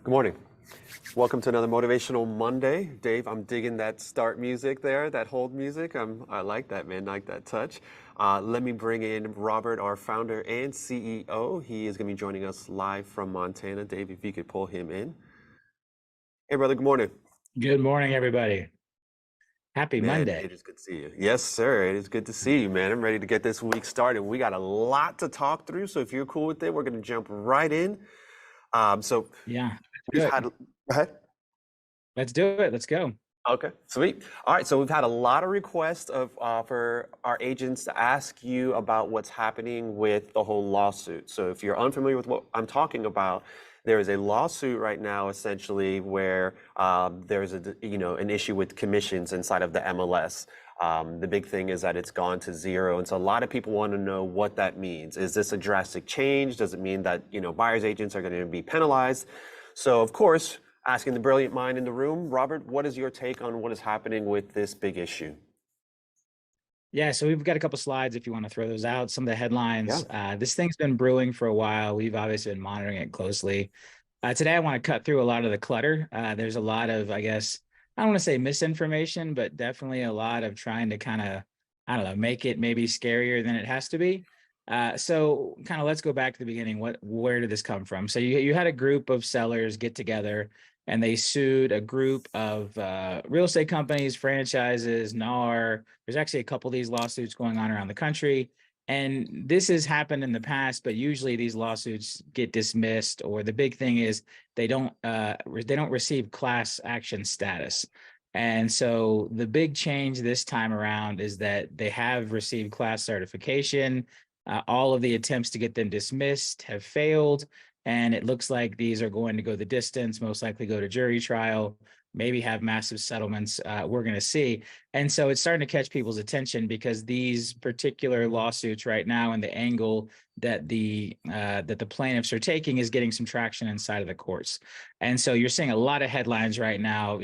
Good morning. Welcome to another Motivational Monday. Dave, I'm digging that start music there, that hold music. I like that, man. I like that touch. Let me bring in Robert, our founder and CEO. He is going to be joining us live from Montana. Dave, if you could pull him in. Hey, brother, good morning. Good morning, everybody. Happy Man, Monday. it is good to see you. Yes, sir. It is good to see you, man. I'm ready to get this week started. We got a lot to talk through, so if you're cool with it, we're going to jump right in. So Yeah, let's do we've it. had, go ahead. Let's do it. Let's go. Okay, sweet. All right, so we've had a lot of requests for our agents to ask you about what's happening with the whole lawsuit. So if you're unfamiliar with what I'm talking about, there is a lawsuit right now, essentially, where there's an issue with commissions inside of the MLS. The big thing is that it's gone to zero, and so a lot of people want to know what that means. Is this a drastic change? Does it mean that buyers agents are going to be penalized? So of course, asking the brilliant mind in the room, Robert, what is your take on what is happening with this big issue? Yeah, so we've got a couple slides if you want to throw those out. Some of the Yeah. headlines. This thing's been brewing for a while. We've obviously been monitoring it closely. Today, I want to cut through a lot of the clutter. There's a lot of, I guess, I don't want to say misinformation, but definitely a lot of trying to kind of, I don't know, make it maybe scarier than it has to be. So kind of let's go back to the beginning. Where did this come from? So you had a group of sellers get together and they sued a group of real estate companies, franchises, NAR. There's actually a couple of these lawsuits going on around the country. And this has happened in the past, but usually these lawsuits get dismissed, or the big thing is they don't receive class action status. And so the big change this time around is that they have received class certification. All of the attempts to get them dismissed have failed. And it looks like these are going to go the distance, most likely go to jury trial, maybe have massive settlements. We're going to see. And so it's starting to catch people's attention because these particular lawsuits right now and the angle that the plaintiffs are taking is getting some traction inside of the courts. And so you're seeing a lot of headlines right now,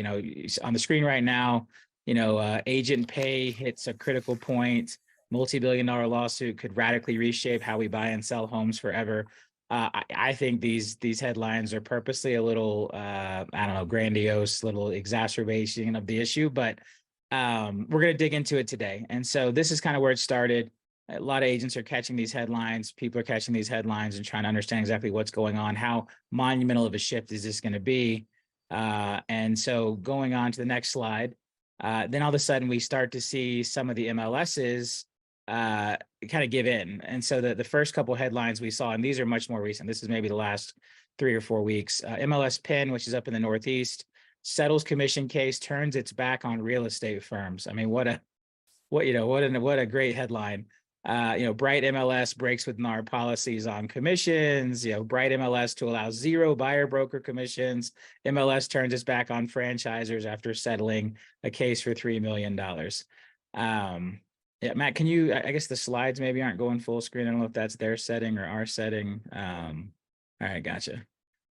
on the screen right now, agent pay hits a critical point. Multi-billion-dollar lawsuit could radically reshape how we buy and sell homes forever. I think these headlines are purposely a little, I don't know, grandiose, little exacerbation of the issue, but we're going to dig into it today. And so this is kind of where it started. A lot of agents are catching these headlines. People are catching these headlines and trying to understand exactly what's going on. How monumental of a shift is this going to be? And so going on to the next slide, then all of a sudden we start to see some of the MLSs kind of give in. And so the first couple headlines we saw, and these are much more recent. This is maybe the last 3 or 4 weeks. MLS Penn, which is up in the Northeast, settles commission case, turns its back on real estate firms. I mean, what a great headline. Bright MLS breaks with NAR policies on commissions. Bright MLS to allow zero buyer broker commissions. MLS turns its back on franchisers after settling a case for $3 million. Yeah, Matt, I guess the slides maybe aren't going full screen. I don't know if that's their setting or our setting. All right, gotcha.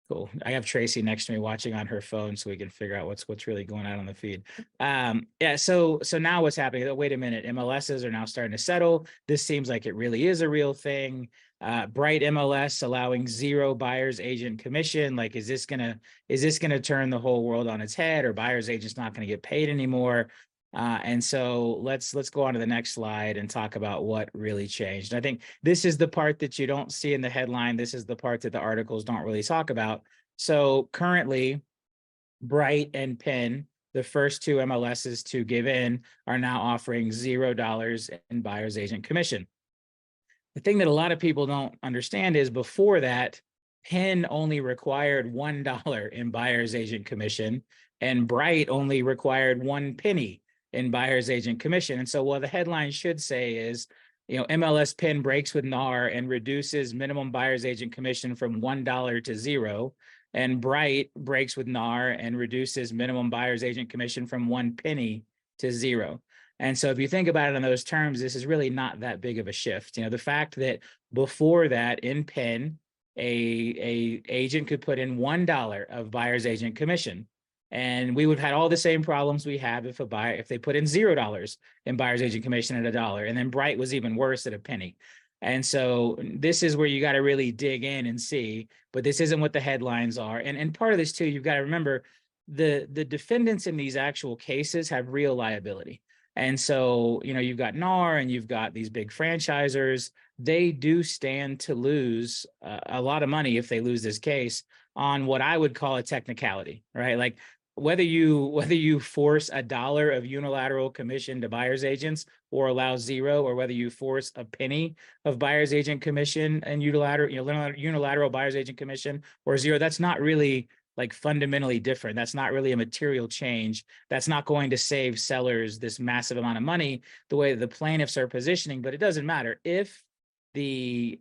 Cool. I have Tracy next to me watching on her phone so we can figure out what's really going on the feed. Yeah, so now what's happening? Oh, wait a minute. MLSs are now starting to settle. This seems like it really is a real thing. Bright MLS allowing zero buyer's agent commission. Like, is this gonna turn the whole world on its head, or buyer's agents not going to get paid anymore? And so let's go on to the next slide and talk about what really changed. And I think this is the part that you don't see in the headline. This is the part that the articles don't really talk about. So currently, Bright and Penn, the first two MLSs to give in, are now offering $0 in buyer's agent commission. The thing that a lot of people don't understand is before that, Penn only required $1 in buyer's agent commission, and Bright only required 1 penny in buyer's agent commission. And so what the headline should say is, MLS Penn breaks with NAR and reduces minimum buyer's agent commission from $1 to 0. And Bright breaks with NAR and reduces minimum buyer's agent commission from 1 penny to 0. And so if you think about it in those terms, this is really not that big of a shift. The fact that before that in Penn, a agent could put in $1 of buyer's agent commission, and we would have had all the same problems we have if they put in $0 in buyer's agent commission at $1. And then Bright was even worse at a penny. And so this is where you got to really dig in and see, but this isn't what the headlines are. And part of this too, you've got to remember the defendants in these actual cases have real liability. And so, you've got NAR and you've got these big franchisers. They do stand to lose a lot of money if they lose this case on what I would call a technicality, right? Like whether you force $1 of unilateral commission to buyer's agents or allow zero, or whether you force a penny of buyer's agent commission and unilateral buyer's agent commission or zero, that's not really like fundamentally different. That's not really a material change. That's not going to save sellers this massive amount of money the way the plaintiffs are positioning. But it doesn't matter if the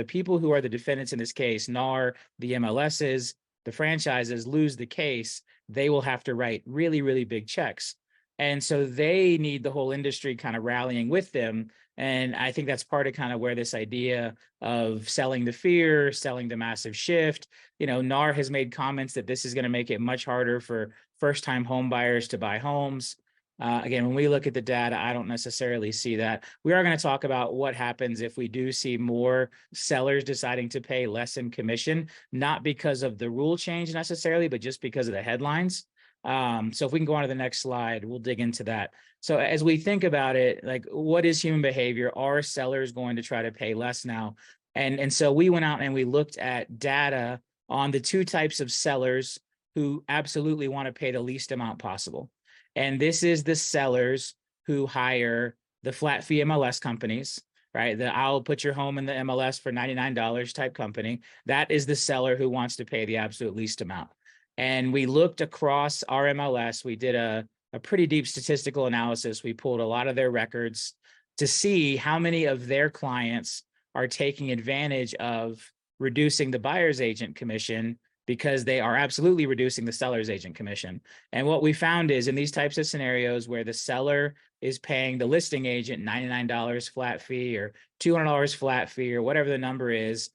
people who are the defendants in this case, NAR, the MLSs, the franchises, lose the case, they will have to write really, really big checks. And so they need the whole industry kind of rallying with them. And I think that's part of kind of where this idea of selling the fear, selling the massive shift, NAR has made comments that this is going to make it much harder for first-time home buyers to buy homes. Again, when we look at the data, I don't necessarily see that. We are going to talk about what happens if we do see more sellers deciding to pay less in commission, not because of the rule change necessarily, but just because of the headlines. So if we can go on to the next slide, we'll dig into that. So as we think about it, like what is human behavior? Are sellers going to try to pay less now? And so we went out and we looked at data on the two types of sellers who absolutely want to pay the least amount possible. And this is the sellers who hire the flat fee MLS companies, right? The I'll put your home in the MLS for $99 type company. That is the seller who wants to pay the absolute least amount. And we looked across our MLS. We did a pretty deep statistical analysis. We pulled a lot of their records to see how many of their clients are taking advantage of reducing the buyer's agent commission because they are absolutely reducing the seller's agent commission. And what we found is in these types of scenarios where the seller is paying the listing agent $99 flat fee or $200 flat fee or whatever the number is,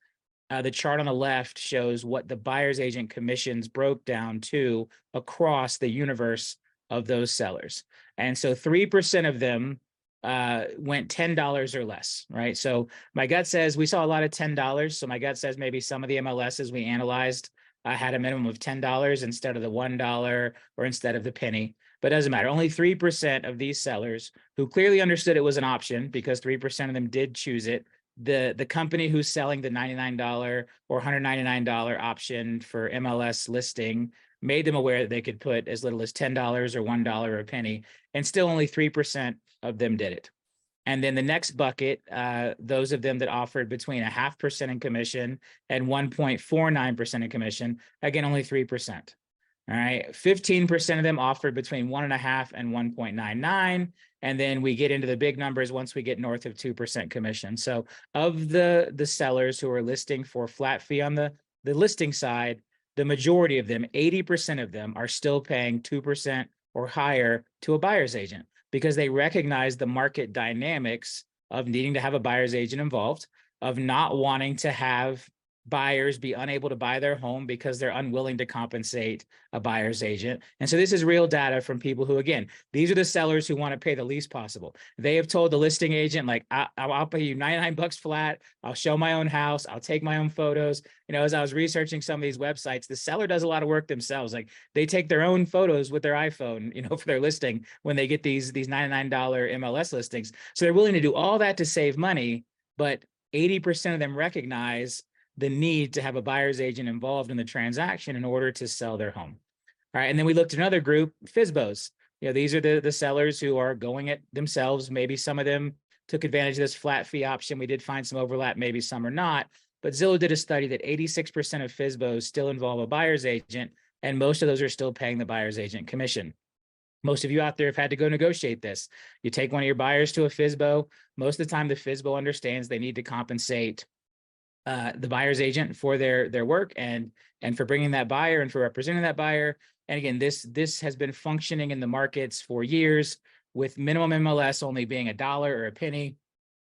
the chart on the left shows what the buyer's agent commissions broke down to across the universe of those sellers. And so 3% of them went $10 or less, right? So my gut says we saw a lot of $10. So my gut says maybe some of the MLSs we analyzed had a minimum of $10 instead of the $1 or instead of the penny. But it doesn't matter. Only 3% of these sellers who clearly understood it was an option, because 3% of them did choose it. The company who's selling the $99 or $199 option for MLS listing made them aware that they could put as little as $10 or $1 or a penny, and still only 3% of them did it. And then the next bucket, those of them that offered between 0.5% in commission and 1.49% in commission, again, only 3%. All right, 15% of them offered between 1.5 and 1.99. And then we get into the big numbers once we get north of 2% commission. So of the sellers who are listing for flat fee on the listing side, the majority of them, 80% of them, are still paying 2% or higher to a buyer's agent, because they recognize the market dynamics of needing to have a buyer's agent involved, of not wanting to have buyers be unable to buy their home because they're unwilling to compensate a buyer's agent. And so this is real data from people who, again, these are the sellers who want to pay the least possible. They have told the listing agent, like, I'll pay you $99 flat. I'll show my own house. I'll take my own photos. As I was researching some of these websites, the seller does a lot of work themselves. Like they take their own photos with their iPhone, for their listing when they get these $99 MLS listings. So they're willing to do all that to save money, but 80% of them recognize the need to have a buyer's agent involved in the transaction in order to sell their home. All right. And then we looked at another group, FSBOs. These are the sellers who are going it themselves. Maybe some of them took advantage of this flat fee option. We did find some overlap, maybe some are not. But Zillow did a study that 86% of FSBOs still involve a buyer's agent, and most of those are still paying the buyer's agent commission. Most of you out there have had to go negotiate this. You take one of your buyers to a FSBO. Most of the time, the FSBO understands they need to compensate the buyer's agent for their work and for bringing that buyer and for representing that buyer. And again, this has been functioning in the markets for years, with minimum MLS only being $1 or a penny.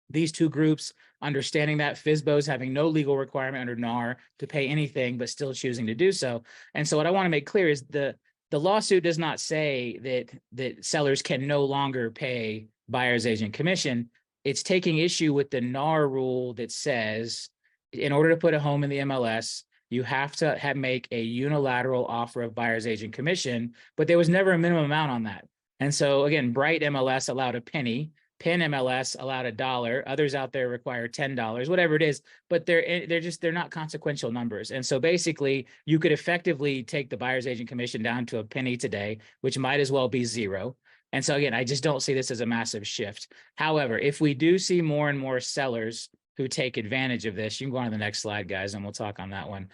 These two groups understanding that, FSBOs having no legal requirement under NAR to pay anything, but still choosing to do so. And so what I want to make clear is the lawsuit does not say that sellers can no longer pay buyer's agent commission. it's taking issue with the NAR rule that says in order to put a home in the MLS, you have to make a unilateral offer of buyer's agent commission, but there was never a minimum amount on that. And so again, Bright MLS allowed a penny, Pin MLS allowed $1. Others out there require $10, whatever it is, but they're not consequential numbers. And so basically, you could effectively take the buyer's agent commission down to a penny today, which might as well be zero. And so again, I just don't see this as a massive shift. However, if we do see more and more sellers who take advantage of this, you can go on to the next slide, guys, and we'll talk on that one.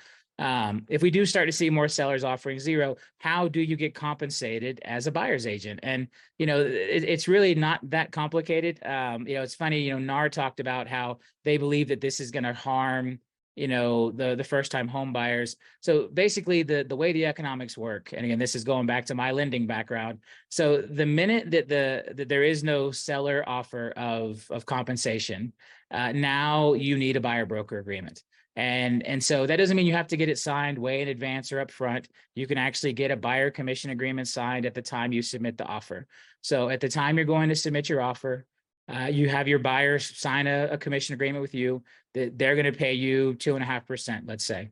If we do start to see more sellers offering zero, how do you get compensated as a buyer's agent? And, it's really not that complicated. It's funny, NAR talked about how they believe that this is going to harm, the first time home buyers. So basically the way the economics work, and again, this is going back to my lending background. So the minute that that there is no seller offer of compensation, now you need a buyer broker agreement. And so that doesn't mean you have to get it signed way in advance or up front. You can actually get a buyer commission agreement signed at the time you submit the offer. So at the time you're going to submit your offer, you have your buyers sign a commission agreement with you that they're going to pay you 2.5%, let's say.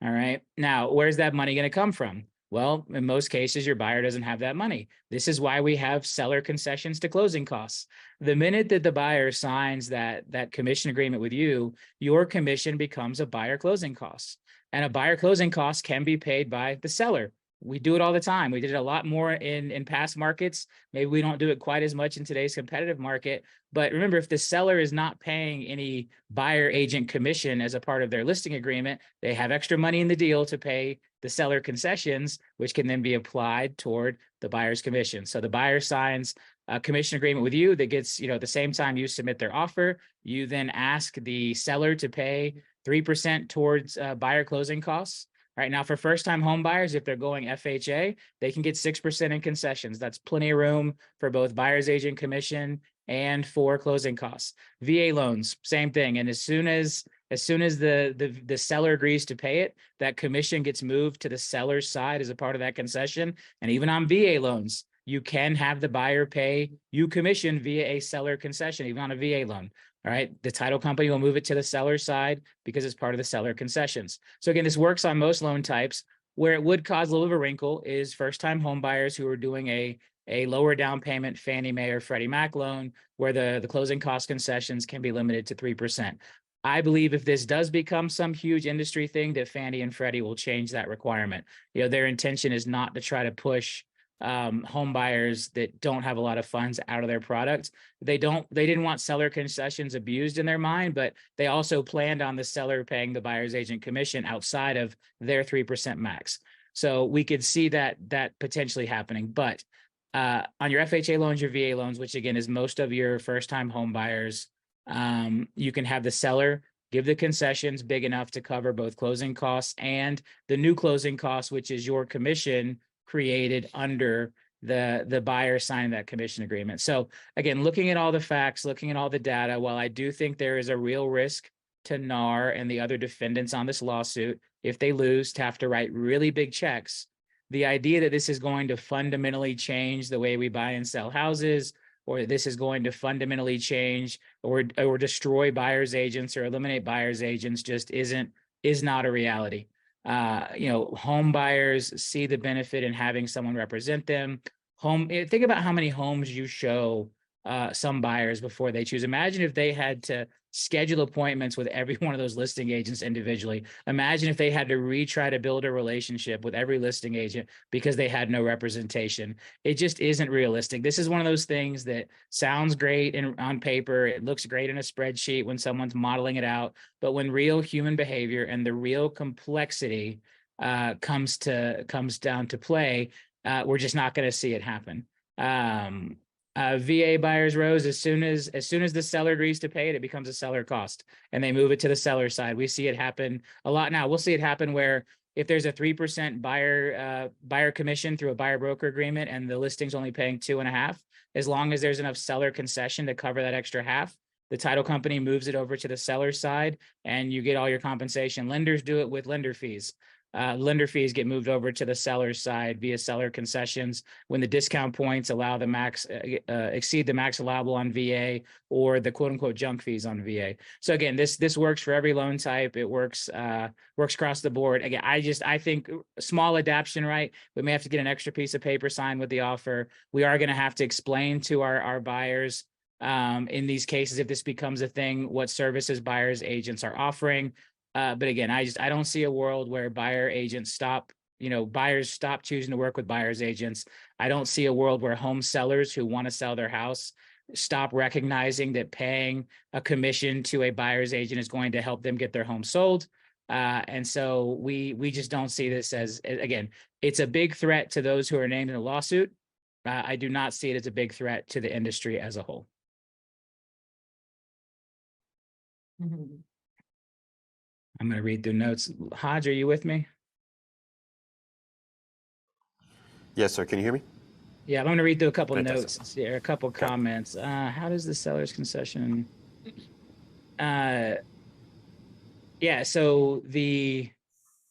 All right. Now, where's that money going to come from? Well, in most cases, your buyer doesn't have that money. This is why we have seller concessions to closing costs. The minute that the buyer signs that commission agreement with you, your commission becomes a buyer closing cost. And a buyer closing cost can be paid by the seller. We do it all the time. We did it a lot more in past markets. Maybe we don't do it quite as much in today's competitive market. But remember, if the seller is not paying any buyer agent commission as a part of their listing agreement, they have extra money in the deal to pay the seller concessions, which can then be applied toward the buyer's commission. So the buyer signs a commission agreement with you that gets, at the same time you submit their offer, you then ask the seller to pay 3% towards buyer closing costs. Right now, for first-time home buyers, if they're going FHA, they can get 6% in concessions. That's plenty of room for both buyer's agent commission and for closing costs. VA loans, same thing. And as soon as the seller agrees to pay it, that commission gets moved to the seller's side as a part of that concession. And even on VA loans, you can have the buyer pay you commission via a seller concession, even on a VA loan. All right. The title company will move it to the seller's side because it's part of the seller concessions. So again, this works on most loan types. Where it would cause a little bit of a wrinkle is first-time home buyers who are doing a lower down payment Fannie Mae or Freddie Mac loan, where the closing cost concessions can be limited to 3%. I believe if this does become some huge industry thing, that Fannie and Freddie will change that requirement. Their intention is not to try to push home buyers that don't have a lot of funds out of their product. They didn't want seller concessions abused in their mind, but they also planned on the seller paying the buyer's agent commission outside of their 3% max. So we could see that potentially happening. But on your FHA loans, your VA loans, which again is most of your first-time home buyers, you can have the seller give the concessions big enough to cover both closing costs and the new closing costs, which is your commission created under the buyer signing that commission agreement. So again, looking at all the facts, looking at all the data, while I do think there is a real risk to NAR and the other defendants on this lawsuit, if they lose, to have to write really big checks, the idea that this is going to fundamentally change the way we buy and sell houses, or this is going to fundamentally change or destroy buyer's agents or eliminate buyer's agents is not a reality. Home buyers see the benefit in having someone represent them. Think about how many homes you show some buyers before they choose. Imagine if they had to schedule appointments with every one of those listing agents individually. Imagine if they had to retry to build a relationship with every listing agent because they had no representation. It just isn't realistic. This is one of those things that sounds great on paper. It looks great in a spreadsheet when someone's modeling it out. But when real human behavior and the real complexity comes down to play, we're just not going to see it happen. VA buyers rose as soon as the seller agrees to pay it, it becomes a seller cost, and they move it to the seller side. We see it happen a lot now. We'll see it happen where if there's a 3% buyer commission through a buyer broker agreement and the listing's only paying 2.5%, as long as there's enough seller concession to cover that extra half, the title company moves it over to the seller side and you get all your compensation. Lenders do it with lender fees. Lender fees get moved over to the seller's side via seller concessions when the discount points allow the max exceed the max allowable on VA, or the quote unquote junk fees on VA. So again, this works for every loan type. It works across the board. Again, I think small adaptation, right? We may have to get an extra piece of paper signed with the offer. We are going to have to explain to our buyers in these cases, if this becomes a thing, what services buyers agents are offering. But again, I don't see a world where buyer agents stop, buyers stop choosing to work with buyers agents. I don't see a world where home sellers who want to sell their house stop recognizing that paying a commission to a buyer's agent is going to help them get their home sold. And so we just don't see this as, again, it's a big threat to those who are named in a lawsuit. I do not see it as a big threat to the industry as a whole. I'm going to read through notes. Hodge, are you with me? Yes, sir. Can you hear me? Yeah, I'm going to read through a couple Fantastic. notes here, a couple Okay. comments. How does the seller's concession? Yeah, so at the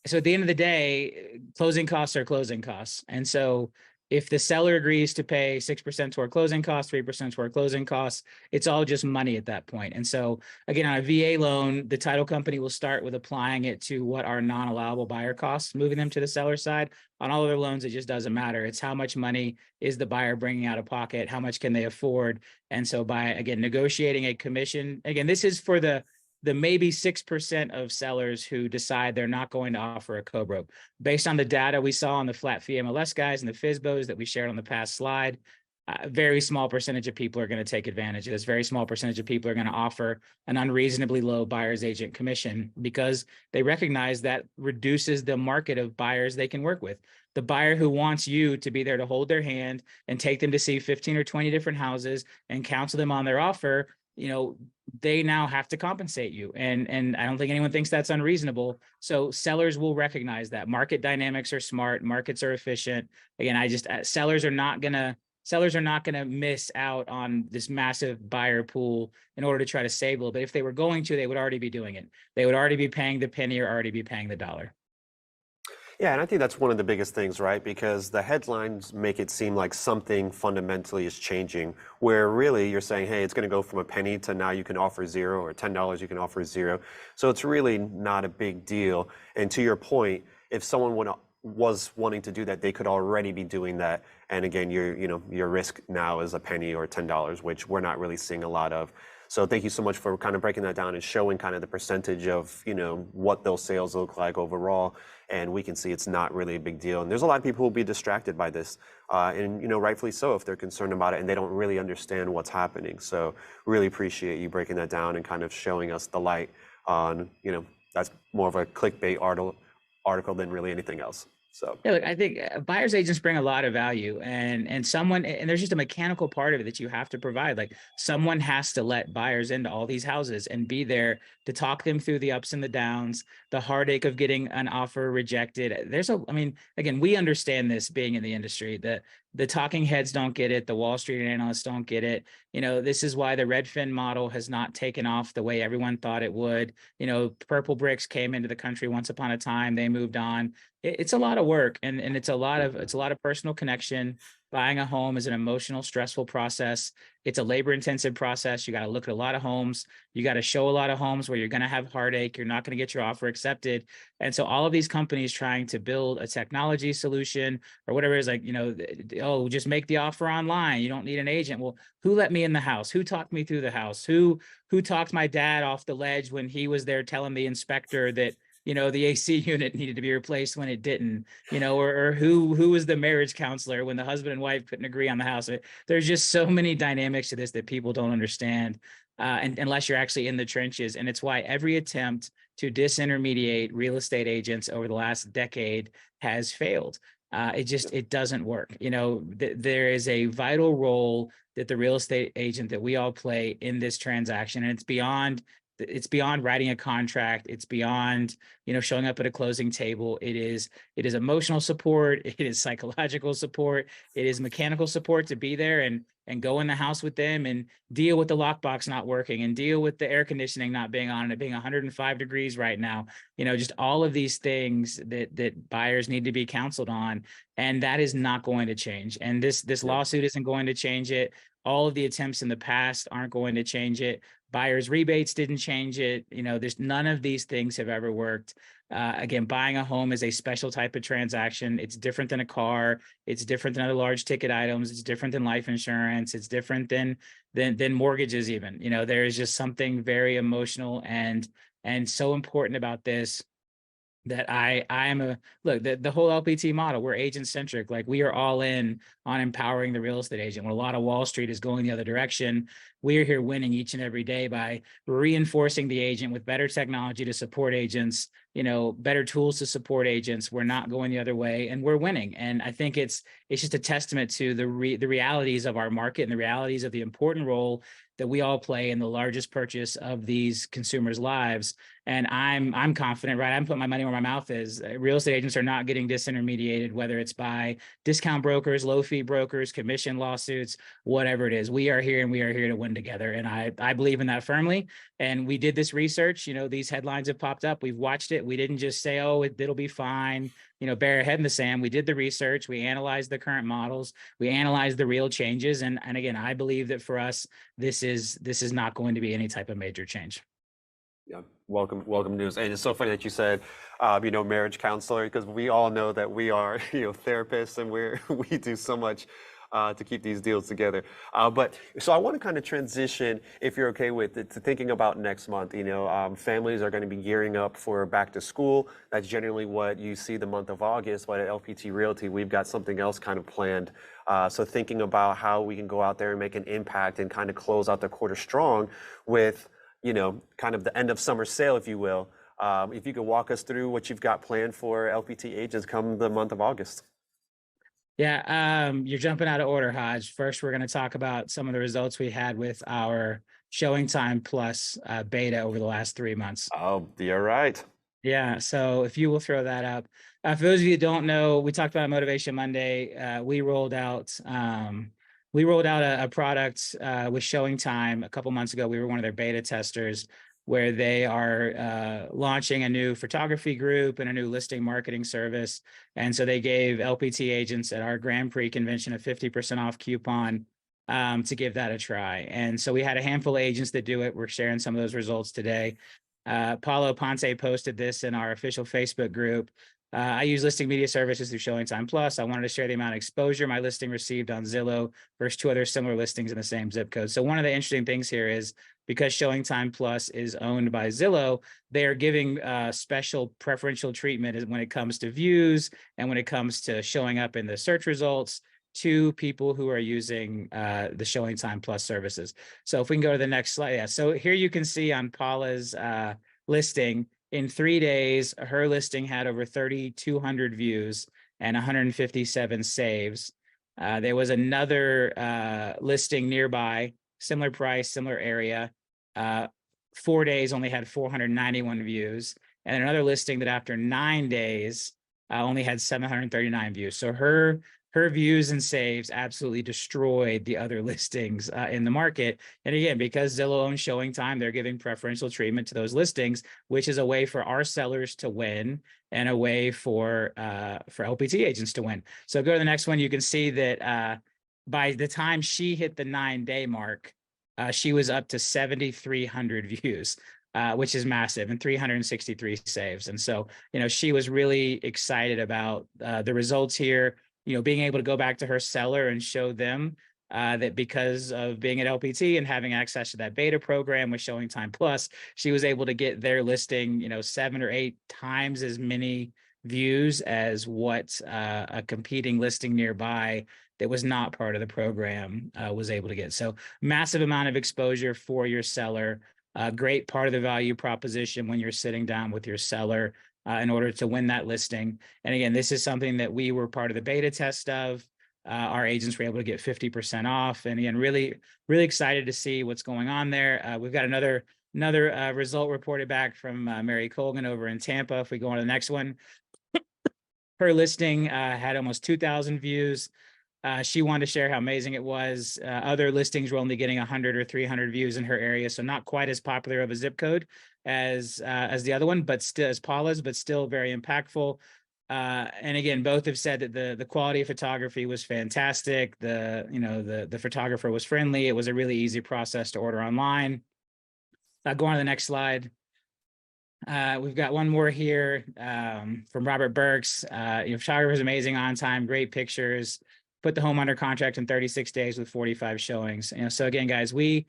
end of the day, closing costs are closing costs. And so if the seller agrees to pay 6% toward closing costs, 3% toward closing costs, it's all just money at that point. And so again, on a VA loan, the title company will start with applying it to what are non-allowable buyer costs, moving them to the seller side. On all other loans, it just doesn't matter. It's how much money is the buyer bringing out of pocket? How much can they afford? And so by, again, negotiating a commission, again, this is for the maybe 6% of sellers who decide they're not going to offer a co-broke. Based on the data we saw on the flat fee MLS guys and the FSBOs that we shared on the past slide, a very small percentage of people are going to take advantage of this. Very small percentage of people are going to offer an unreasonably low buyer's agent commission because they recognize that reduces the market of buyers they can work with. The buyer who wants you to be there to hold their hand and take them to see 15 or 20 different houses and counsel them on their offer, they now have to compensate you. And I don't think anyone thinks that's unreasonable. So sellers will recognize that market dynamics are smart, markets are efficient. Again, sellers are not gonna miss out on this massive buyer pool in order to try to save a little bit. If they were going to, they would already be doing it. They would already be paying the penny or already be paying the dollar. Yeah, and I think that's one of the biggest things, right? Because the headlines make it seem like something fundamentally is changing, where really you're saying, hey, it's going to go from a penny to now you can offer zero, or $10 you can offer zero. So it's really not a big deal. And to your point, if someone was wanting to do that, they could already be doing that. And again, your risk now is a penny or $10, which we're not really seeing a lot of. So thank you so much for kind of breaking that down and showing kind of the percentage of, what those sales look like overall. And we can see it's not really a big deal. And there's a lot of people who will be distracted by this. And, rightfully so if they're concerned about it and they don't really understand what's happening. So really appreciate you breaking that down and kind of showing us the light on, that's more of a clickbait article than really anything else. So yeah, look, I think buyer's agents bring a lot of value, and there's just a mechanical part of it that you have to provide. Like someone has to let buyers into all these houses and be there to talk them through the ups and the downs, the heartache of getting an offer rejected. Again, we understand this being in the industry, that the talking heads don't get it. The Wall Street analysts don't get it. This is why the Redfin model has not taken off the way everyone thought it would. Purple bricks came into the country once upon a time. They moved on. It's a lot of work, and it's a lot of personal connection. Buying a home is an emotional, stressful process. It's a labor-intensive process. You got to look at a lot of homes. You got to show a lot of homes where you're going to have heartache. You're not going to get your offer accepted. And so all of these companies trying to build a technology solution or whatever is like, just make the offer online. You don't need an agent. Well, who let me in the house? Who talked me through the house? Who talked my dad off the ledge when he was there telling the inspector that the AC unit needed to be replaced when it didn't, or who was the marriage counselor when the husband and wife couldn't agree on the house. There's just so many dynamics to this that people don't understand, and unless you're actually in the trenches. And it's why every attempt to disintermediate real estate agents over the last decade has failed. It doesn't work. There is a vital role that the real estate agent that we all play in this transaction, and it's beyond it's beyond writing a contract. It's beyond, showing up at a closing table. It is emotional support. It is psychological support. It is mechanical support to be there and go in the house with them and deal with the lockbox not working and deal with the air conditioning not being on and it being 105 degrees right now. Just all of these things that buyers need to be counseled on, and that is not going to change. And this Yeah. lawsuit isn't going to change it. All of the attempts in the past aren't going to change it. Buyers rebates didn't change it. There's none of these things have ever worked. Again, buying a home is a special type of transaction. It's different than a car. It's different than other large ticket items. It's different than life insurance. It's different than mortgages even. There is just something very emotional and so important about this, that I am a look, the whole LPT model, we're agent centric. Like, we are all in on empowering the real estate agent. When a lot of Wall Street is going the other direction, we are here winning each and every day by reinforcing the agent with better technology to support agents, better tools to support agents. We're not going the other way, and we're winning. And I think it's just a testament to the realities of our market and the realities of the important role that we all play in the largest purchase of these consumers' lives. And I'm confident, right? I'm putting my money where my mouth is. Real estate agents are not getting disintermediated, whether it's by discount brokers, low fee brokers, commission lawsuits, whatever it is. We are here, and we are here to win together. And I believe in that firmly. And we did this research. These headlines have popped up. We've watched it. We didn't just say, oh, it'll be fine, bury our head in the sand. We did the research. We analyzed the current models. We analyzed the real changes. And again, I believe that for us, this is not going to be any type of major change. Yeah, welcome news. And it's so funny that you said, marriage counselor, because we all know that we are, therapists, and we do so much to keep these deals together. But so I want to kind of transition, if you're okay with it, to thinking about next month. Families are going to be gearing up for back to school. That's generally what you see the month of August. But at LPT Realty, we've got something else kind of planned. So thinking about how we can go out there and make an impact and kind of close out the quarter strong with, kind of the end of summer sale, if you will. If you could walk us through what you've got planned for LPT agents come the month of August. Yeah, you're jumping out of order, Hodge. First, we're going to talk about some of the results we had with our Showing Time Plus beta over the last 3 months. Oh, you're right. Yeah, so if you will throw that up. For those of you who don't know, we talked about Motivation Monday. We rolled out a product with Showing Time a couple months ago. We were one of their beta testers, where they are launching a new photography group and a new listing marketing service. And so they gave LPT agents at our Grand Prix convention a 50% off coupon to give that a try. And so we had a handful of agents that do it. We're sharing some of those results today. Paulo Ponce posted this in our official Facebook group. I use listing media services through Showing Time Plus. I wanted to share the amount of exposure my listing received on Zillow versus 2 other similar listings in the same zip code. So one of the interesting things here is, because Showing Time Plus is owned by Zillow, they are giving special preferential treatment when it comes to views and when it comes to showing up in the search results to people who are using the Showing Time Plus services. So if we can go to the next slide. Yeah, so here you can see on Paula's listing, in 3 days, her listing had over 3,200 views and 157 saves. There was another listing nearby, similar price, similar area. 4 days only had 491 views. And another listing that after 9 days only had 739 views. So her views and saves absolutely destroyed the other listings in the market. And again, because Zillow owns Showing Time, they're giving preferential treatment to those listings, which is a way for our sellers to win and a way for LPT agents to win. So go to the next one. You can see that by the time she hit the 9-day mark, she was up to 7,300 views, which is massive, and 363 saves. And so, she was really excited about the results here. Being able to go back to her seller and show them that because of being at LPT and having access to that beta program with Showing Time Plus, she was able to get their listing, 7 or 8 times as many views as what a competing listing nearby that was not part of the program was able to get. So massive amount of exposure for your seller. Great part of the value proposition when you're sitting down with your seller in order to win that listing. And again, this is something that we were part of the beta test of. Our agents were able to get 50% off. And again, really, really excited to see what's going on there. We've got another Another result reported back from Mary Colgan over in Tampa. If we go on to the next one, her listing had almost 2,000 views. She wanted to share how amazing it was. Other listings were only getting 100 or 300 views in her area, so not quite as popular of a zip code as the other one, but still as Paula's, but still very impactful. And again, both have said that the quality of photography was fantastic. The photographer was friendly. It was a really easy process to order online. Go on to the next slide. We've got one more here from Robert Burks. Photographer is amazing, on time, great pictures. Put the home under contract in 36 days with 45 showings. So again, guys, we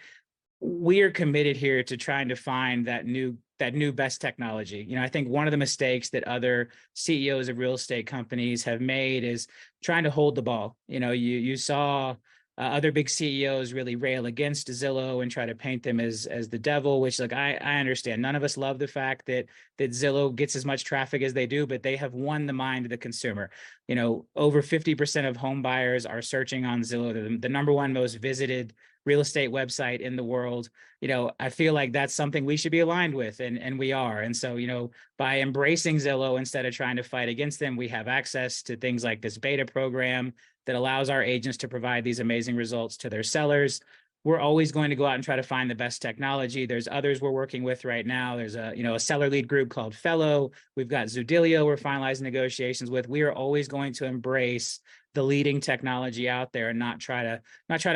are committed here to trying to find that new best technology. I think one of the mistakes that other CEOs of real estate companies have made is trying to hold the ball. You saw other big CEOs really rail against Zillow and try to paint them as the devil, which, like, I understand. None of us love the fact that Zillow gets as much traffic as they do, but they have won the mind of the consumer. Over 50% of home buyers are searching on Zillow. They're the number one most visited real estate website in the world. I feel like that's something we should be aligned with, and we are. And so, by embracing Zillow instead of trying to fight against them, we have access to things like this beta program that allows our agents to provide these amazing results to their sellers. We're always going to go out and try to find the best technology. There's others we're working with right now. There's a seller lead group called Fellow. We've got Zudilio we're finalizing negotiations with. We are always going to embrace the leading technology out there and not try to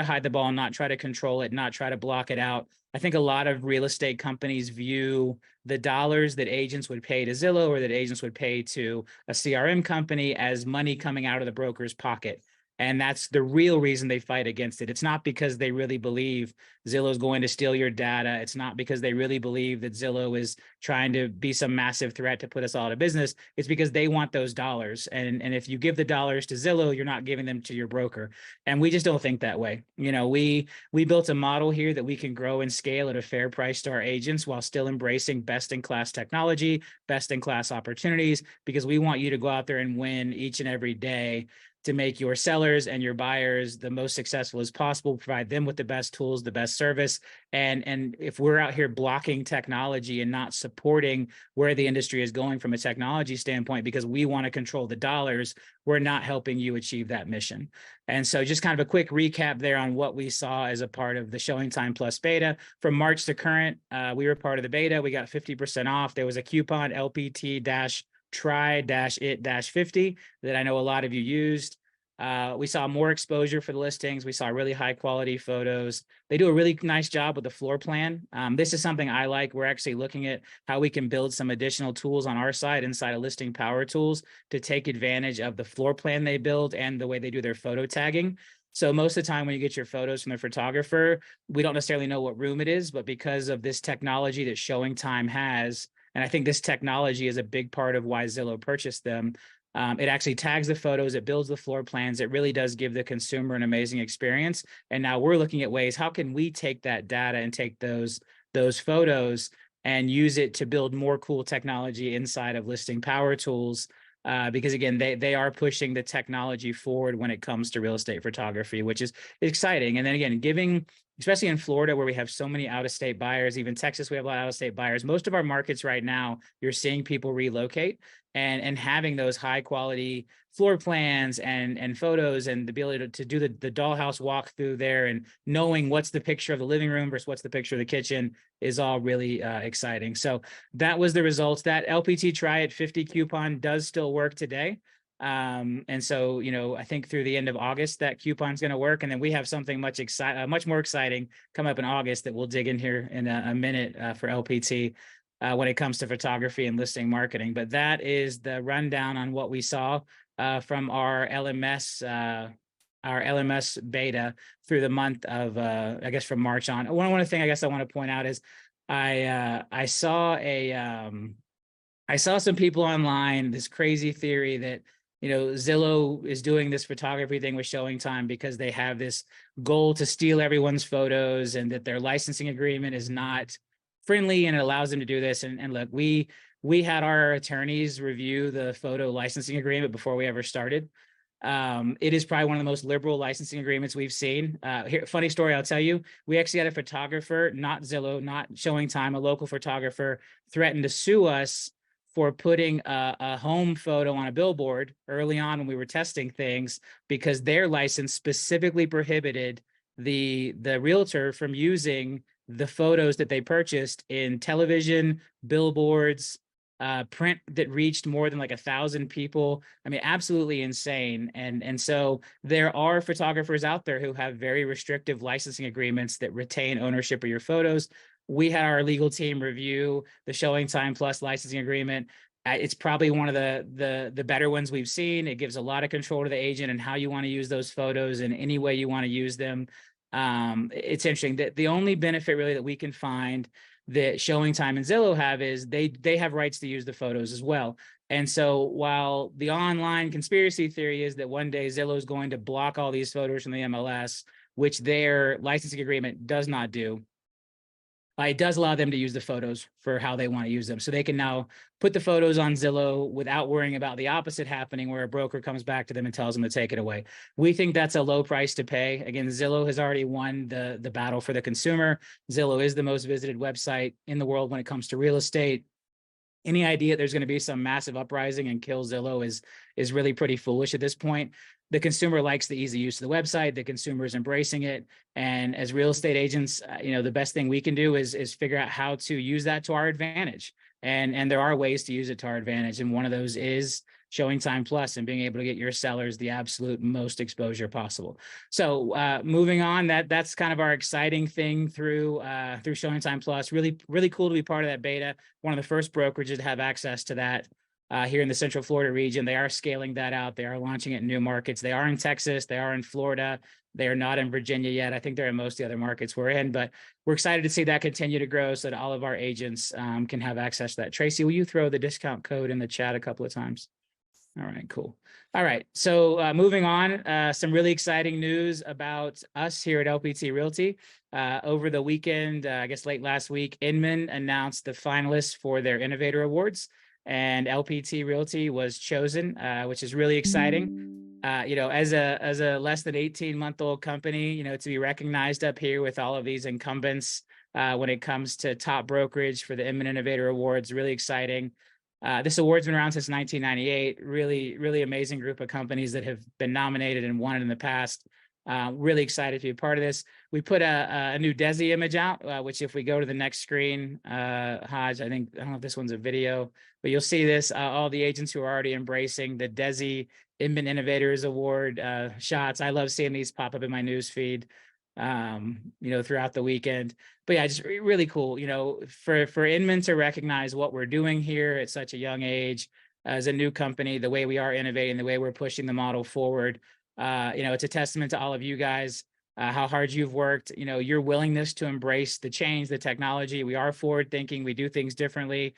hide the ball, not try to control it, not try to block it out. I think a lot of real estate companies view the dollars that agents would pay to Zillow or that agents would pay to a CRM company as money coming out of the broker's pocket. And that's the real reason they fight against it. It's not because they really believe Zillow is going to steal your data. It's not because they really believe that Zillow is trying to be some massive threat to put us all out of business. It's because they want those dollars. And if you give the dollars to Zillow, you're not giving them to your broker. And we just don't think that way. We built a model here that we can grow and scale at a fair price to our agents while still embracing best-in-class technology, best-in-class opportunities, because we want you to go out there and win each and every day to make your sellers and your buyers the most successful as possible, provide them with the best tools, the best service. And if we're out here blocking technology and not supporting where the industry is going from a technology standpoint because we want to control the dollars, we're not helping you achieve that mission. And so just kind of a quick recap there on what we saw as a part of the Showing Time Plus beta. From March to current, we were part of the beta. We got 50% off. There was a coupon, LPT-try-it-50, that I know a lot of you used. We saw more exposure for the listings. We saw really high quality photos. They do a really nice job with the floor plan. This is something I like. We're actually looking at how we can build some additional tools on our side inside of Listing Power Tools to take advantage of the floor plan they build and the way they do their photo tagging. So most of the time when you get your photos from the photographer, we don't necessarily know what room it is, but because of this technology that Showing Time has, and I think this technology is a big part of why Zillow purchased them. It actually tags the photos, it builds the floor plans. It really does give the consumer an amazing experience. And now we're looking at ways, how can we take that data and take those photos and use it to build more cool technology inside of Listing Power Tools? Because again, they are pushing the technology forward when it comes to real estate photography, which is exciting. And then again, giving, especially in Florida, where we have so many out-of-state buyers, even Texas, we have a lot of out-of-state buyers. Most of our markets right now, you're seeing people relocate, and having those high quality floor plans and photos and the ability to do the dollhouse walkthrough there and knowing what's the picture of the living room versus what's the picture of the kitchen is all really exciting. So that was the results. That LPT Try It 50 coupon does still work today. And so, I think through the end of August, that coupon's going to work. And then we have something much more exciting come up in August that we'll dig in here in a minute for LPT when it comes to photography and listing marketing. But that is the rundown on what we saw from our LMS beta through the month of, I guess, from March on. One thing I guess I want to point out is I saw some people online, this crazy theory that, Zillow is doing this photography thing with Showing Time because they have this goal to steal everyone's photos and that their licensing agreement is not friendly and it allows them to do this. And look, we had our attorneys review the photo licensing agreement before we ever started. It is probably one of the most liberal licensing agreements we've seen. Here, funny story I'll tell you. We actually had a photographer, not Zillow, not Showing Time, a local photographer, threatened to sue us for putting a home photo on a billboard early on when we were testing things, because their license specifically prohibited the realtor from using the photos that they purchased in television, billboards, print that reached more than like 1,000 people. I mean, absolutely insane. And so there are photographers out there who have very restrictive licensing agreements that retain ownership of your photos. We had our legal team review the Showing Time Plus licensing agreement. It's probably one of the better ones we've seen. It gives a lot of control to the agent and how you want to use those photos in any way you want to use them. It's interesting that the only benefit really that we can find that Showing Time and Zillow have is they have rights to use the photos as well. And so while the online conspiracy theory is that one day Zillow is going to block all these photos from the MLS, which their licensing agreement does not do, it does allow them to use the photos for how they want to use them. So they can now put the photos on Zillow without worrying about the opposite happening, where a broker comes back to them and tells them to take it away. We think that's a low price to pay. Again, Zillow has already won the battle for the consumer. Zillow is the most visited website in the world when it comes to real estate. Any idea there's going to be some massive uprising and kill Zillow is really pretty foolish at this point. The consumer likes the easy use of the website. The consumer is embracing it. And as real estate agents, the best thing we can do is figure out how to use that to our advantage. And there are ways to use it to our advantage. And one of those is Showing Time Plus and being able to get your sellers the absolute most exposure possible. So moving on, that's kind of our exciting thing through Showing Time Plus. Really, really cool to be part of that beta. One of the first brokerages to have access to that here in the Central Florida region. They are scaling that out. They are launching it in new markets. They are in Texas. They are in Florida. They are not in Virginia yet. I think they're in most of the other markets we're in, but we're excited to see that continue to grow so that all of our agents can have access to that. Tracy, will you throw the discount code in the chat a couple of times? All right, cool. All right, so moving on, some really exciting news about us here at LPT Realty. Over the weekend, I guess late last week, Inman announced the finalists for their Innovator Awards, and LPT Realty was chosen, which is really exciting. As a less than 18-month-old company, to be recognized up here with all of these incumbents when it comes to top brokerage for the Inman Innovator Awards, really exciting. This award's been around since 1998. Really, really amazing group of companies that have been nominated and won it in the past. Really excited to be a part of this. We put a new Desi image out, which if we go to the next screen, Haj, I don't know if this one's a video, but you'll see this, all the agents who are already embracing the Desi Inman Innovators Award shots. I love seeing these pop up in my news feed, throughout the weekend. But yeah, just really cool, for Inman to recognize what we're doing here at such a young age as a new company, the way we are innovating, the way we're pushing the model forward. It's a testament to all of you guys, how hard you've worked, your willingness to embrace the change, the technology. We are forward thinking. We do things differently.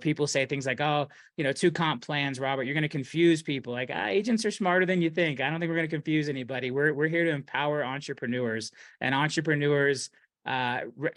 People say things like, oh, 2 comp plans, Robert, you're going to confuse people. Like, agents are smarter than you think. I don't think we're going to confuse anybody. We're here to empower entrepreneurs, and entrepreneurs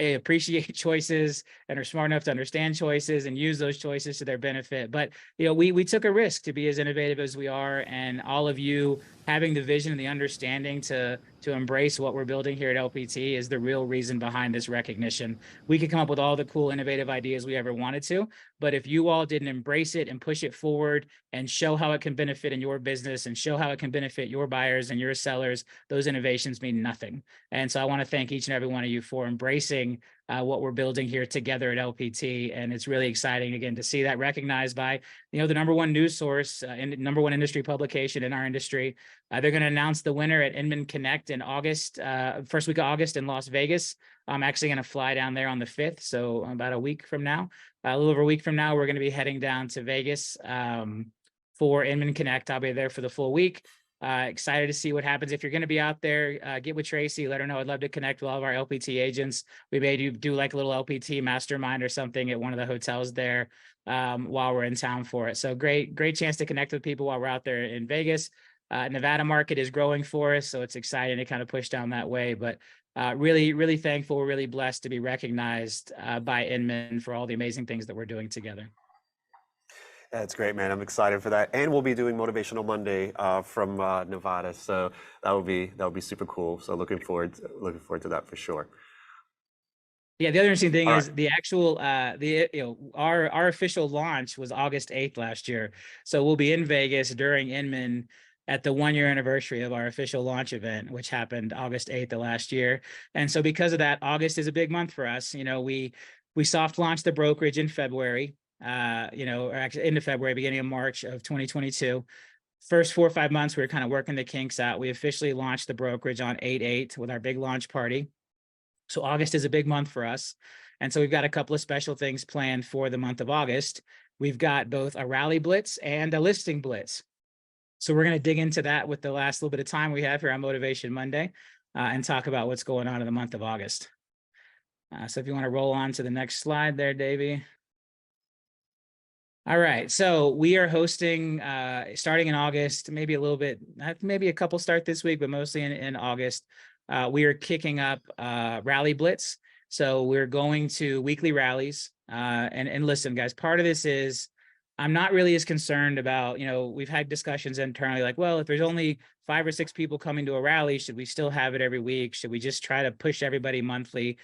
appreciate choices and are smart enough to understand choices and use those choices to their benefit. But we took a risk to be as innovative as we are, and all of you having the vision and the understanding to embrace what we're building here at LPT is the real reason behind this recognition. We could come up with all the cool, innovative ideas we ever wanted to, but if you all didn't embrace it and push it forward and show how it can benefit in your business and show how it can benefit your buyers and your sellers, those innovations mean nothing. And so I want to thank each and every one of you for embracing what we're building here together at LPT. And it's really exciting, again, to see that recognized by, the #1 news source and #1 industry publication in our industry. They're going to announce the winner at Inman Connect in August, first week of August in Las Vegas. I'm actually going to fly down there on the 5th, so about a week from now. A little over a week from now, we're going to be heading down to Vegas for Inman Connect. I'll be there for the full week. Excited to see what happens. If you're going to be out there, get with Tracy, let her know. I'd love to connect with all of our LPT agents. We may do like a little LPT mastermind or something at one of the hotels there while we're in town for it. So great chance to connect with people while we're out there in Vegas. Nevada market is growing for us, so it's exciting to kind of push down that way. But really, really thankful. We're really blessed to be recognized by Inman for all the amazing things that we're doing together. That's great, man. I'm excited for that, and we'll be doing Motivational Monday from Nevada, so that would be super cool. So looking forward to that for sure. Yeah, the other interesting thing All right. is the actual our official launch was August 8th last year. So we'll be in Vegas during Inman at the 1 year anniversary of our official launch event, which happened August 8th of last year. And so because of that, August is a big month for us. We soft launched the brokerage in February, or actually into February, beginning of March of 2022. First 4 or 5 months, we were kind of working the kinks out. We officially launched the brokerage on 8/8 with our big launch party. So August is a big month for us. And so we've got a couple of special things planned for the month of August. We've got both a rally blitz and a listing blitz. So we're going to dig into that with the last little bit of time we have here on Motivation Monday and talk about what's going on in the month of August. So if you want to roll on to the next slide there, Davey. All right, so we are hosting starting in August, maybe a little bit, maybe a couple start this week, but mostly in August. We are kicking up Rally Blitz. So we're going to weekly rallies. And listen, guys, part of this is I'm not really as concerned about, we've had discussions internally like, well, if there's only 5 or 6 people coming to a rally, should we still have it every week? Should we just try to push everybody monthly?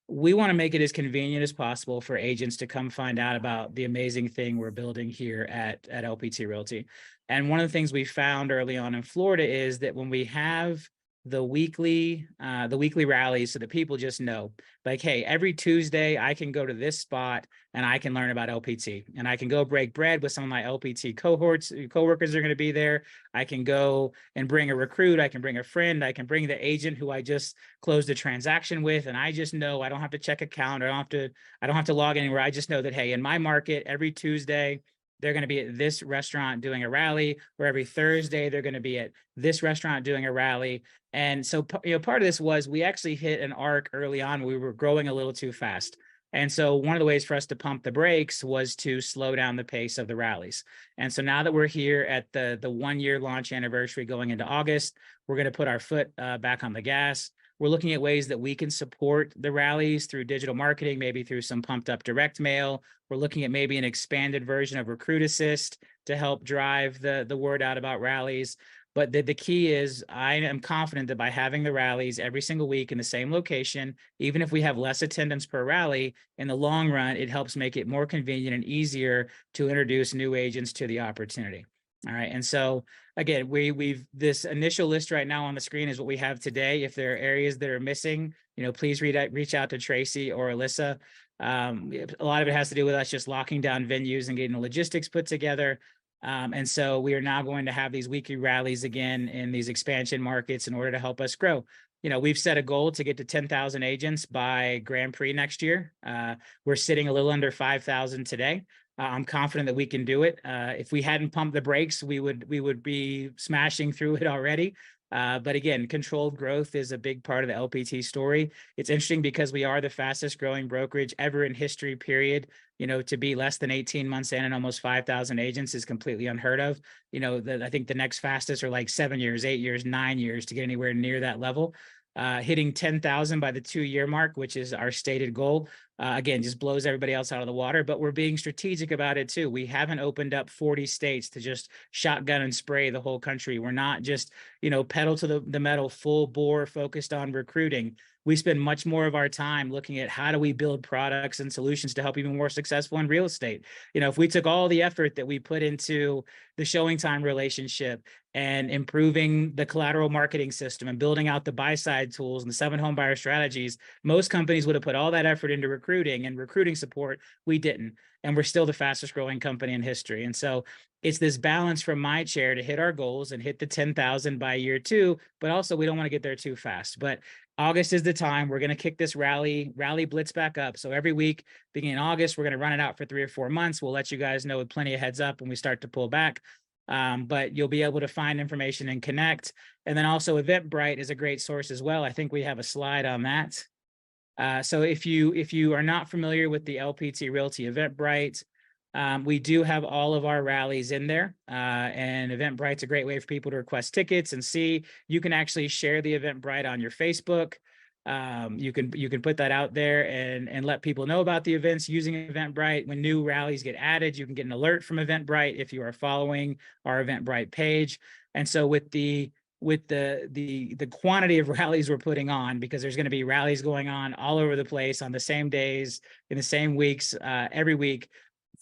We want to make it as convenient as possible for agents to come find out about the amazing thing we're building here at LPT Realty. And one of the things we found early on in Florida is that when we have the weekly rallies, so that people just know, like, hey, every Tuesday I can go to this spot and I can learn about LPT, and I can go break bread with some of my LPT coworkers are going to be there. I can go and bring a recruit, I can bring a friend, I can bring the agent who I just closed a transaction with, and I just know I don't have to check a calendar, I don't have to log anywhere. I just know that, hey, in my market every Tuesday they're going to be at this restaurant doing a rally, or every Thursday they're going to be at this restaurant doing a rally. And so, part of this was we actually hit an arc early on. We were growing a little too fast. And so one of the ways for us to pump the brakes was to slow down the pace of the rallies. And so now that we're here at the 1 year launch anniversary going into August, we're going to put our foot back on the gas. We're looking at ways that we can support the rallies through digital marketing, maybe through some pumped up direct mail. We're looking at maybe an expanded version of Recruit Assist to help drive the word out about rallies. But the key is I am confident that by having the rallies every single week in the same location, even if we have less attendance per rally, in the long run, it helps make it more convenient and easier to introduce new agents to the opportunity. All right. And so again, we've this initial list right now on the screen is what we have today. If there are areas that are missing, please reach out to Tracy or Alyssa. A lot of it has to do with us just locking down venues and getting the logistics put together. And so we are now going to have these weekly rallies again in these expansion markets in order to help us grow. We've set a goal to get to 10,000 agents by Grand Prix next year. We're sitting a little under 5,000 today. I'm confident that we can do it. If we hadn't pumped the brakes, we would be smashing through it already. But again, controlled growth is a big part of the LPT story. It's interesting because we are the fastest growing brokerage ever in history, period. To be less than 18 months in and almost 5,000 agents is completely unheard of. I think the next fastest are like 7 years, 8 years, 9 years to get anywhere near that level. Hitting 10,000 by the 2 year mark, which is our stated goal, again, just blows everybody else out of the water. But we're being strategic about it too. We haven't opened up 40 states to just shotgun and spray the whole country. We're not just, pedal to the metal, full bore focused on recruiting. We spend much more of our time looking at how do we build products and solutions to help even more successful in real estate. If we took all the effort that we put into the showing time relationship and improving the collateral marketing system and building out the buy side tools and the 7 home buyer strategies, most companies would have put all that effort into recruiting and recruiting support. We didn't. And we're still the fastest growing company in history. And so it's this balance from my chair to hit our goals and hit the 10,000 by year 2, but also we don't want to get there too fast. But August is the time. We're going to kick this rally blitz back up. So every week, beginning in August, we're going to run it out for 3 or 4 months. We'll let you guys know with plenty of heads up when we start to pull back. But you'll be able to find information and connect. And then also Eventbrite is a great source as well. I think we have a slide on that. So if you are not familiar with the LPT Realty Eventbrite, we do have all of our rallies in there, and Eventbrite's a great way for people to request tickets and see. You can actually share the Eventbrite on your Facebook. You can put that out there and let people know about the events using Eventbrite. When new rallies get added, you can get an alert from Eventbrite if you are following our Eventbrite page. And so with the quantity of rallies we're putting on, because there's going to be rallies going on all over the place on the same days in the same weeks, every week.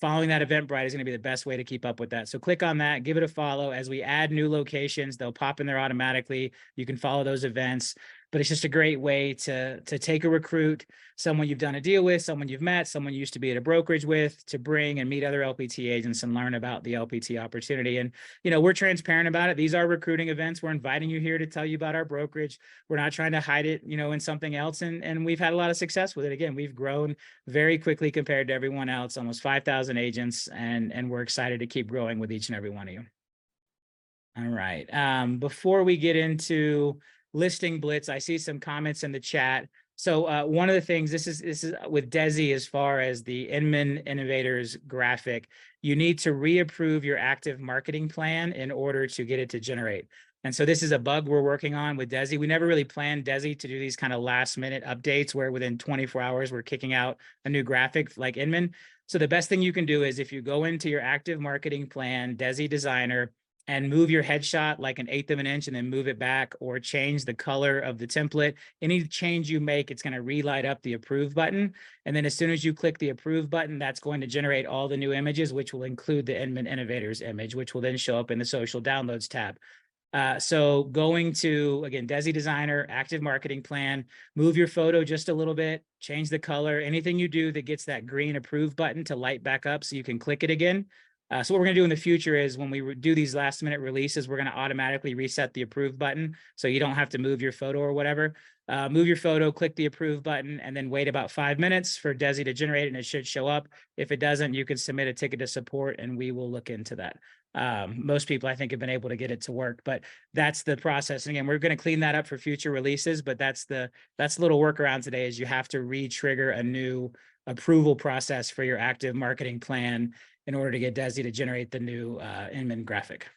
Following that Eventbrite is going to be the best way to keep up with that. So click on that, give it a follow. As we add new locations, they'll pop in there automatically. You can follow those events. But it's just a great way to take a recruit, someone you've done a deal with, someone you've met, someone you used to be at a brokerage with, to bring and meet other LPT agents and learn about the LPT opportunity. And, we're transparent about it. These are recruiting events. We're inviting you here to tell you about our brokerage. We're not trying to hide it, in something else. And we've had a lot of success with it. Again, we've grown very quickly compared to everyone else, almost 5,000 agents, and we're excited to keep growing with each and every one of you. All right. Before we get into listing blitz, I see some comments in the chat. So one of the things, this is with Desi, as far as the Inman Innovators graphic, you need to reapprove your active marketing plan in order to get it to generate. And so this is a bug we're working on with Desi. We never really planned Desi to do these kind of last minute updates where within 24 hours, we're kicking out a new graphic like Inman. So the best thing you can do is if you go into your active marketing plan, Desi Designer, and move your headshot like 1/8 of an inch and then move it back, or change the color of the template. Any change you make, it's going to relight up the approve button. And then as soon as you click the approve button, that's going to generate all the new images, which will include the Inman Innovators image, which will then show up in the social downloads tab. So going to, again, Desi Designer, active marketing plan, move your photo just a little bit, change the color, anything you do that gets that green approve button to light back up so you can click it again. So what we're going to do in the future is when we do these last minute releases, we're going to automatically reset the approve button. So you don't have to move your photo or whatever. Move your photo, click the approve button, and then wait about 5 minutes for Desi to generate it, and it should show up. If it doesn't, you can submit a ticket to support and we will look into that. Most people, I think, have been able to get it to work, but that's the process. And again, we're going to clean that up for future releases, but that's the little workaround today, is you have to re-trigger a new approval process for your active marketing plan in order to get Desi to generate the new Inman graphic.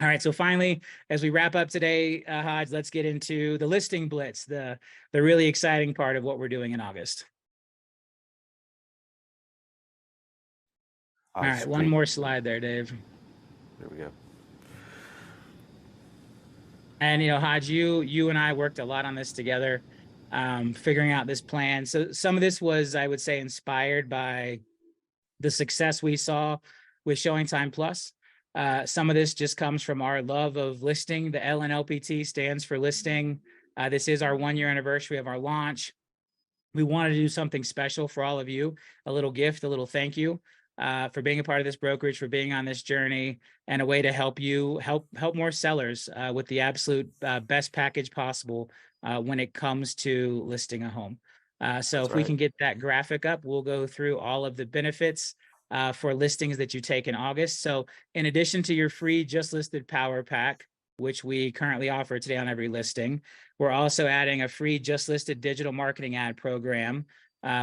All right, so finally, as we wrap up today, Hodge, let's get into the listing blitz, the really exciting part of what we're doing in August. All right, one more slide there, Dave. There we go. And, Hodge, you and I worked a lot on this together, figuring out this plan. So some of this was, I would say, inspired by the success we saw with ShowingTime Plus. Some of this just comes from our love of listing. The LNLPT stands for listing. This is our 1-year anniversary of our launch. We wanted to do something special for all of you, a little gift, a little thank you for being a part of this brokerage, for being on this journey, and a way to help you help more sellers with the absolute best package possible when it comes to listing a home. So if we can get that graphic up, we'll go through all of the benefits for listings that you take in August. So in addition to your free just listed power pack, which we currently offer today on every listing, we're also adding a free just listed digital marketing ad program,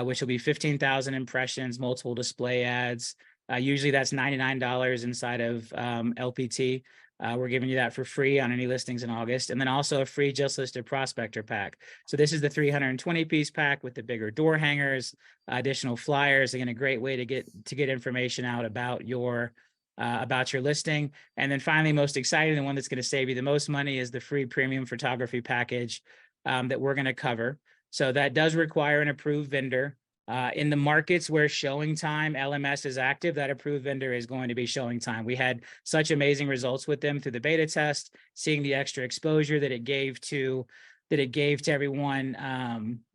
which will be 15,000 impressions, multiple display ads. Usually that's $99 inside of LPT. We're giving you that for free on any listings in August. And then also a free just listed prospector pack. So this is the 320 piece pack with the bigger door hangers, additional flyers. Again, a great way to get information out about your listing. And then finally, most exciting, the one that's going to save you the most money, is the free premium photography package that we're going to cover. So that does require an approved vendor. In the markets where ShowingTime LMS is active, that approved vendor is going to be ShowingTime. We had such amazing results with them through the beta test, seeing the extra exposure that it gave to everyone.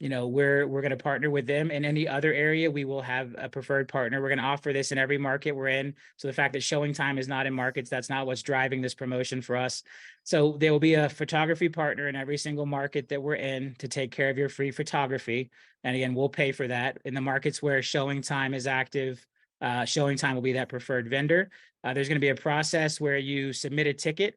We're going to partner with them. In any other area, we will have a preferred partner. We're going to offer this in every market we're in. So the fact that ShowingTime is not in markets, that's not what's driving this promotion for us. So there will be a photography partner in every single market that we're in to take care of your free photography. And again, we'll pay for that. In the markets where ShowingTime is active, ShowingTime will be that preferred vendor. There's going to be a process where you submit a ticket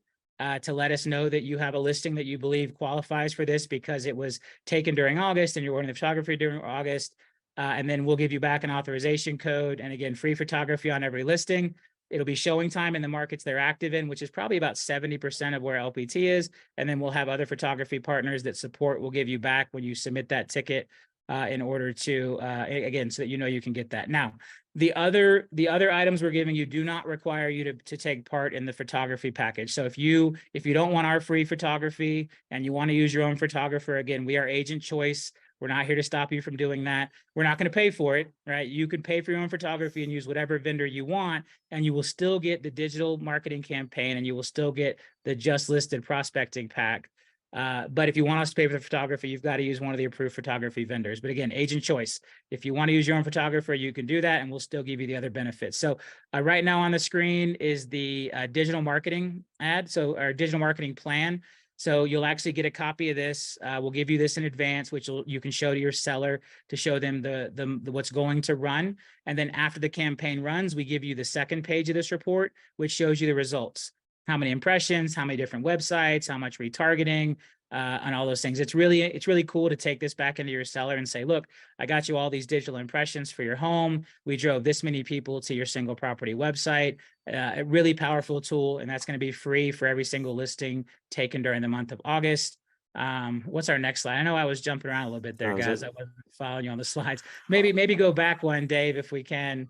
to let us know that you have a listing that you believe qualifies for this because it was taken during August and you're ordering the photography during August. And then we'll give you back an authorization code. And again, free photography on every listing. It'll be showing time in the markets they're active in, which is probably about 70% of where LPT is. And then we'll have other photography partners that support will give you back when you submit that ticket in order to, again, so that you know you can get that. Now, the other items we're giving you do not require you to take part in the photography package. So if you don't want our free photography and you want to use your own photographer, again, we are agent choice. We're not here to stop you from doing that. We're not going to pay for it, right? You can pay for your own photography and use whatever vendor you want, and you will still get the digital marketing campaign, and you will still get the just listed prospecting pack. But if you want us to pay for the photography, you've got to use one of the approved photography vendors. But again, agent choice. If you want to use your own photographer, you can do that, and we'll still give you the other benefits. So right now on the screen is the digital marketing ad. So our digital marketing plan. So you'll actually get a copy of this. We'll give you this in advance, which you can show to your seller to show them the what's going to run. And then after the campaign runs, we give you the second page of this report, which shows you the results. How many impressions, how many different websites, how much retargeting, and all those things. It's really cool to take this back into your seller and say, look, I got you all these digital impressions for your home. We drove this many people to your single property website. A really powerful tool, and that's going to be free for every single listing taken during the month of August. What's our next slide? I know I was jumping around a little bit there, guys. I wasn't following you on the slides. Maybe go back one, Dave, if we can.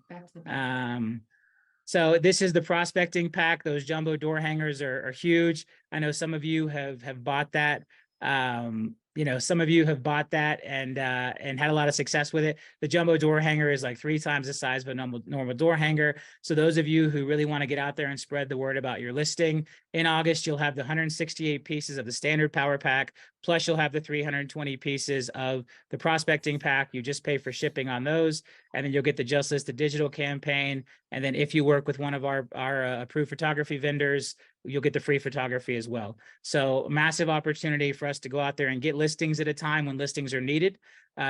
So this is the prospecting pack. Those jumbo door hangers are huge. I know some of you have bought that. Some of you have bought that and had a lot of success with it. The jumbo door hanger is like 3 times the size of a normal door hanger. So those of you who really want to get out there and spread the word about your listing, in August, you'll have the 168 pieces of the standard power pack, plus you'll have the 320 pieces of the prospecting pack. You just pay for shipping on those, and then you'll get the Just Listed digital campaign. And then if you work with one of our approved photography vendors, you'll get the free photography as well. So massive opportunity for us to go out there and get listings at a time when listings are needed.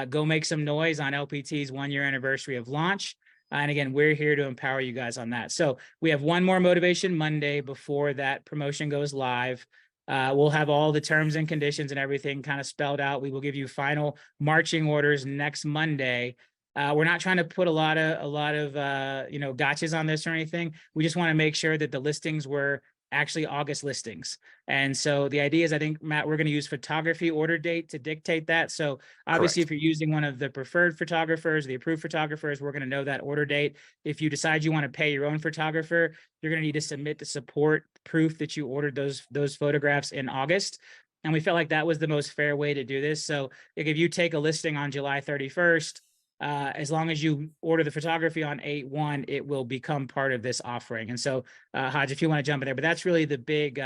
Go make some noise on LPT's 1-year anniversary of launch. And again, we're here to empower you guys on that. So we have one more Motivation Monday before that promotion goes live. We'll have all the terms and conditions and everything kind of spelled out. We will give you final marching orders next Monday. We're not trying to put a lot of gotchas on this or anything. We just want to make sure that the listings were actually August listings. And so the idea is, I think, Matt, we're going to use photography order date to dictate that. So obviously, Correct. if you're using one of the preferred photographers, the approved photographers, we're going to know that order date. If you decide you want to pay your own photographer, you're going to need to submit the support proof that you ordered those photographs in August. And we felt like that was the most fair way to do this. So if you take a listing on July 31st, as long as you order the photography on 8/1, it will become part of this offering. And so, Hodge, if you want to jump in there, but that's really the big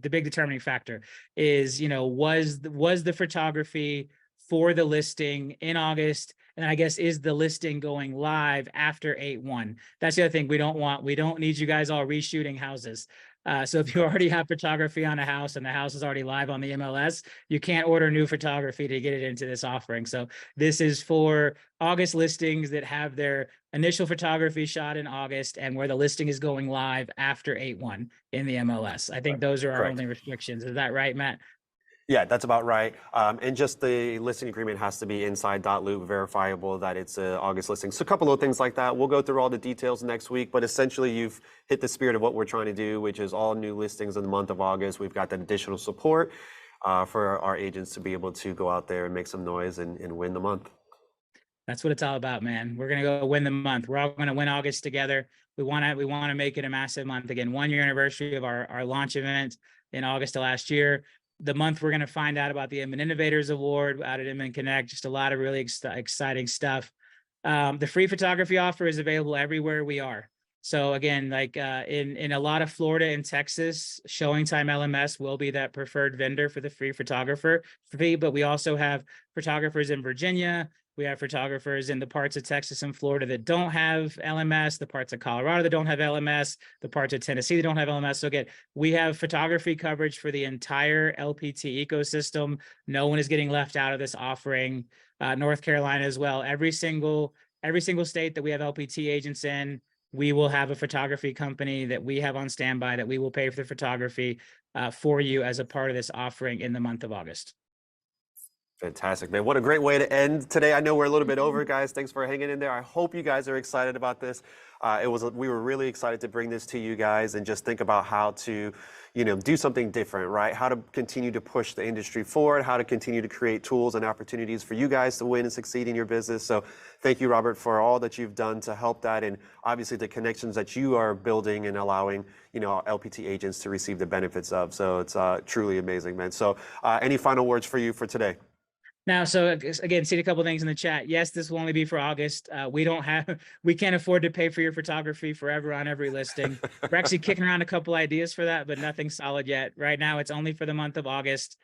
determining factor is, was the photography for the listing in August, and I guess is the listing going live after 8/1? That's the other thing we don't need you guys all reshooting houses. So if you already have photography on a house and the house is already live on the MLS, you can't order new photography to get it into this offering. So this is for August listings that have their initial photography shot in August and where the listing is going live after 8/1 in the MLS. I think those are our only restrictions. Is that right, Matt? Yeah, that's about right. And just the listing agreement has to be inside .loop, verifiable that it's an August listing. So a couple of things like that. We'll go through all the details next week, but essentially you've hit the spirit of what we're trying to do, which is all new listings in the month of August. We've got that additional support for our agents to be able to go out there and make some noise and win the month. That's what it's all about, man. We're going to go win the month. We're all going to win August together. We want to make it a massive month. Again, 1-year anniversary of our launch event in August of last year. The month we're going to find out about the Inman Innovators Award out at Inman Connect. Just a lot of really exciting stuff. The free photography offer is available everywhere we are. So again, like in a lot of Florida and Texas, ShowingTime LMS will be that preferred vendor for the free photographer fee. But we also have photographers in Virginia. We have photographers in the parts of Texas and Florida that don't have LMS, the parts of Colorado that don't have LMS, the parts of Tennessee that don't have LMS. So again, we have photography coverage for the entire LPT ecosystem. No one is getting left out of this offering. North Carolina as well. Every single state that we have LPT agents in, we will have a photography company that we have on standby that we will pay for the photography for you as a part of this offering in the month of August. Fantastic, man. What a great way to end today. I know we're a little bit over, guys. Thanks for hanging in there. I hope you guys are excited about this. We were really excited to bring this to you guys and just think about how to, do something different, right? How to continue to push the industry forward, how to continue to create tools and opportunities for you guys to win and succeed in your business. So thank you, Robert, for all that you've done to help that, and obviously the connections that you are building and allowing, LPT agents to receive the benefits of. So it's truly amazing, man. So any final words for you for today? Now, so again, see a couple of things in the chat. Yes, this will only be for August. We can't afford to pay for your photography forever on every listing. We're actually kicking around a couple ideas for that, but nothing solid yet. Right now, it's only for the month of August.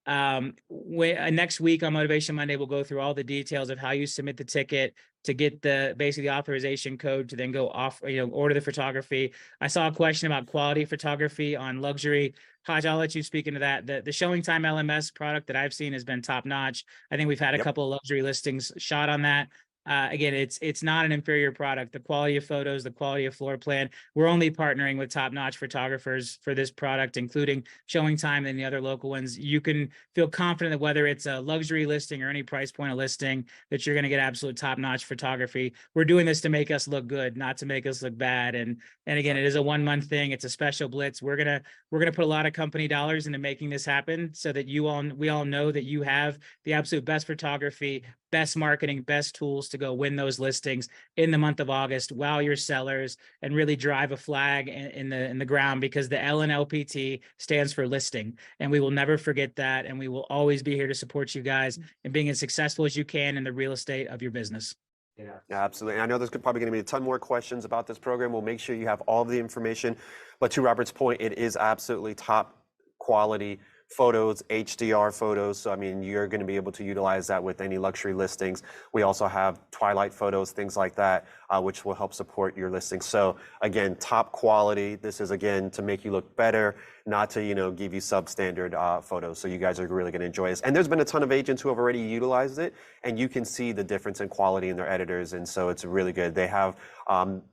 Next week on Motivation Monday, we'll go through all the details of how you submit the ticket to get basically the authorization code to then go off, order the photography. I saw a question about quality photography on luxury. Haj, I'll let you speak into that. The Showing Time LMS product that I've seen has been top notch. I think we've had a couple of luxury listings shot on that. Again, it's not an inferior product. The quality of photos, the quality of floor plan. We're only partnering with top-notch photographers for this product, including Showing Time and the other local ones. You can feel confident that whether it's a luxury listing or any price point of listing, that you're going to get absolute top-notch photography. We're doing this to make us look good, not to make us look bad. And again, it is a 1-month thing. It's a special blitz. We're gonna put a lot of company dollars into making this happen, so that we all know that you have the absolute best photography, best marketing, best tools to go win those listings in the month of August, wow your sellers, and really drive a flag in the ground, because the L in LPT stands for listing, and we will never forget that, and we will always be here to support you guys in being as successful as you can in the real estate of your business. Yeah, absolutely. And I know there's probably going to be a ton more questions about this program. We'll make sure you have all of the information. But to Robert's point, it is absolutely top quality photos, HDR photos. So, I mean, you're going to be able to utilize that with any luxury listings. We also have twilight photos, things like that, which will help support your listings. So again, top quality. This is, again, to make you look better, not to, give you substandard photos. So you guys are really going to enjoy this. And there's been a ton of agents who have already utilized it, and you can see the difference in quality in their editors. And so it's really good. They have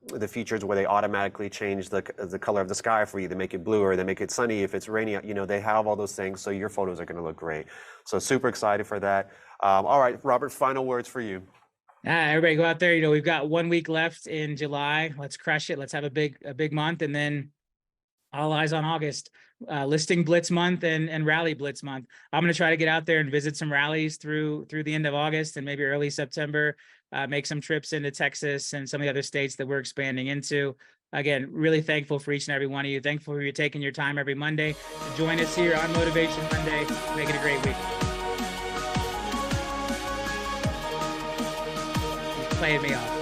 the features where they automatically change the color of the sky for you. They make it blue, or they make it sunny if it's rainy. They have all those things. So your photos are going to look great. So super excited for that. All right, Robert, final words for you. Everybody go out there. We've got 1 week left in July. Let's crush it. Let's have a big month, and then all eyes on August. Listing Blitz month and Rally Blitz month. I'm going to try to get out there and visit some rallies through the end of August and maybe early September. Make some trips into Texas and some of the other states that we're expanding into. Again, really thankful for each and every one of you. Thankful for you taking your time every Monday to join us here on Motivation Monday. Make it a great week. Playing me off.